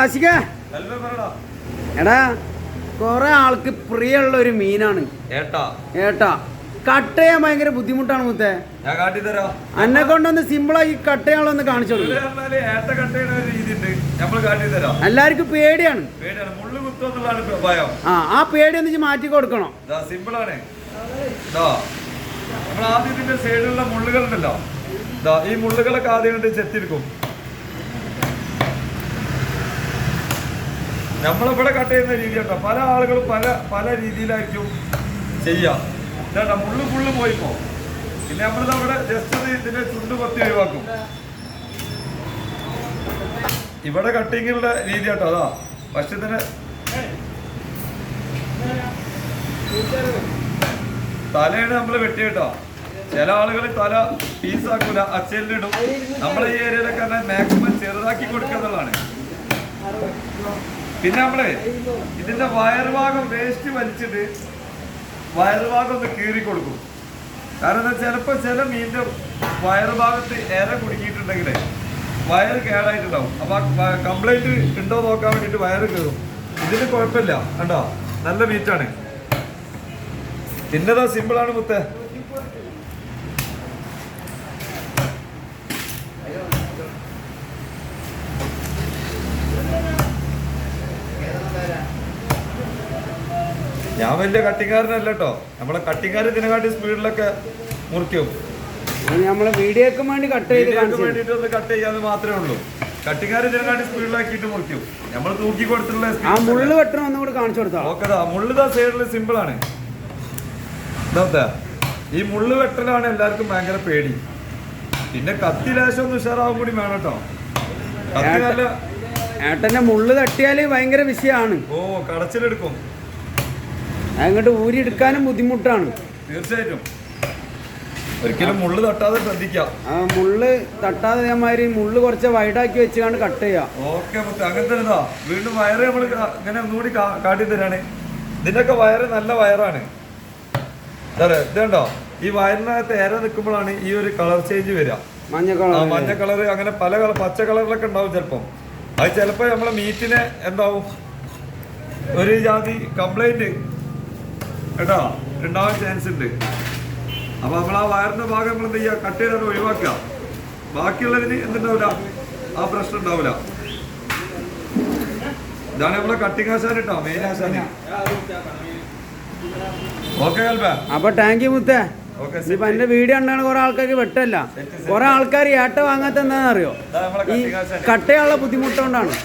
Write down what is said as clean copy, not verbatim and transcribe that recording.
ആശിക എടാ കൊറേ ആൾക്ക് പ്രിയമുള്ള ഒരു മീനാണ് ഏട്ടാ കട്ട് ചെയ്യാൻ ഭയങ്കര ബുദ്ധിമുട്ടാണ് മുത്തേ. എന്നെ കൊണ്ടൊന്ന് സിമ്പിളായി കട്ട് ചെയ്യാനുള്ളൊന്ന് കാണിച്ചു എല്ലാവർക്കും പേടിയാണ്. ആ പേടി ഒന്ന് മാറ്റി കൊടുക്കണം. സിമ്പിളാണ്. ആദ്യം ഇതിന്റെ സൈഡിലുള്ള മുള്ളുകളുണ്ടല്ലോ, ഈ മുള്ളുകളൊക്കെ ആദ്യം കൊണ്ട് ചെത്തിരിക്കും. നമ്മളിവിടെ കട്ട് ചെയ്യുന്ന രീതി കേട്ടോ, പല ആളുകളും പല രീതിയിലായിരിക്കും ചെയ്യാം. ഇതാ മുള്ളു ഫുള്ള് പോയിപ്പോ പിന്നെ നമ്മളിത് അവിടെ ജസ്റ്റ് ഇതിന്റെ ചുണ്ട് കൊത്തി ഒഴിവാക്കും. ഇവിടെ കട്ടിങ്ങിലുള്ള രീതി കേട്ടോ അതാ. പക്ഷെ ഇതിന് തലയാണ് നമ്മൾ വെട്ടി കേട്ടോ. ചില ആളുകൾ തല പീസാക്കൂല, അച്ചലിലിടും. നമ്മളെ ഈ ഏരിയയിലൊക്കെ മാക്സിമം ചെറുതാക്കി കൊടുക്കുന്നതാണ്. പിന്നെ നമ്മള് ഇതിന്റെ വയറുഭാഗം വേസ്റ്റ് വലിച്ചിട്ട് വയറുഭാഗം ഒന്ന് കീറി കൊടുക്കും. കാരണം എന്താ, ചിലപ്പോ ചില മീനിന്റെ വയറുഭാഗത്ത് ഇര കുടുക്കിയിട്ടുണ്ടെങ്കിലേ വയറ് കേടായിട്ടുണ്ടാവും. അപ്പൊ കംപ്ലൈന്റ് ഉണ്ടോ നോക്കാൻ വേണ്ടിട്ട് വയറ് കീറും. ഇതിന് കുഴപ്പമില്ല കണ്ടോ, നല്ല മീറ്റാണ്. പിന്നെതാ സിമ്പിളാണ് മുത്തേ. ഞാൻ വലിയ കട്ടിങ്കാരനല്ല കേട്ടോ. നമ്മളെ കട്ടിങ്കാർ ഇതിനെക്കാട്ടി സ്പീഡിലൊക്കെ മുറിക്കും. നമ്മളെ വീഡിയോക്ക് വേണ്ടി വേണ്ടിട്ട് ഒന്ന് കട്ട് ചെയ്യാന്ന് മാത്രമേ ഉള്ളൂ. കട്ടിങ്കാർ ഇതിനെക്കാട്ടി സ്പീഡിലാക്കിയിട്ട് മുറിക്കും. നമ്മൾ തൂക്കി കൊടുത്തിട്ടുള്ള മുള്ളു വെട്ടണം ഒന്നുകൂടി കാണിച്ചു കൊടുത്താ. ഓക്കെതാ മുള്ളുതാ സൈഡിൽ സിമ്പിളാണ്. എന്താ ഈ മുള്ളു വെട്ടലാണ് എല്ലാവർക്കും ഭയങ്കര പേടി. പിന്നെ കത്തി ലേശം ഒന്ന് ഉഷാറാവും കൂടി വേണം കേട്ടോ. കത്തി നല്ല ഏട്ടന്റെ മുള്ളു തട്ടിയാല് ഭയങ്കര വിഷയമാണ്. ഓ കടച്ചിലെടുക്കും. അങ്ങോട്ട് ഊരിയെടുക്കാനും ബുദ്ധിമുട്ടാണ്. തീർച്ചയായിട്ടും ഒരിക്കലും മുള്ളു തട്ടാതെ ശ്രദ്ധിക്കാം. മുള്ളു തട്ടാതെ അതേമാതിരി മുള്ളു കുറച്ച് വൈഡാക്കി വെച്ചാണ് കട്ട് ചെയ്യാം. ഓക്കെ അങ്ങനെ തന്നെ. വീണ്ടും വയറ് നമ്മൾ ഇങ്ങനെ ഒന്നുകൂടി കാട്ടി തരാണ്. ഇതിന്റെയൊക്കെ വയറ് നല്ല വയറാണ്. ഇതുണ്ടോ, ഈ വയറിനകത്ത് ഇര നിൽക്കുമ്പോഴാണ് ഈ ഒരു കളർ ചേഞ്ച് വരിക. മഞ്ഞ കളർ, അങ്ങനെ പല പച്ച കളറിലൊക്കെ ഉണ്ടാവും ചിലപ്പം. അത് ചിലപ്പോ നമ്മളെ മീറ്റിനെ എന്താവും ഒരു ജാതി കംപ്ലൈന്റ് കേട്ടോ ഉണ്ടാവാൻ ചാൻസ് ഉണ്ട്. അപ്പൊ നമ്മൾ ആ വയറിന്റെ ഭാഗം നമ്മൾ എന്ത് ചെയ്യുക, കട്ട് ചെയ്താണ് ഒഴിവാക്കുക. ബാക്കിയുള്ളതിന് എന്തുണ്ടാവില്ല, ആ പ്രശ്നം ഉണ്ടാവില്ല. ഇതാണ് നമ്മളെ കട്ടിങ് ആശാൻ കേട്ടോ, മെയിൻ ആശാന്. ഓക്കെ അപ്പൊ താങ്ക് യു മുത്തേ. ഇപ്പൊ എന്റെ വീഡിയോ ഉണ്ടാണ് കുറെ ആൾക്കാർക്ക് വെട്ടല്ല. കുറെ ആൾക്കാർ ഏട്ട വാങ്ങാത്ത എന്താണെന്നറിയോ, ഈ കട്ടയുള്ള ബുദ്ധിമുട്ടുകൊണ്ടാണ്.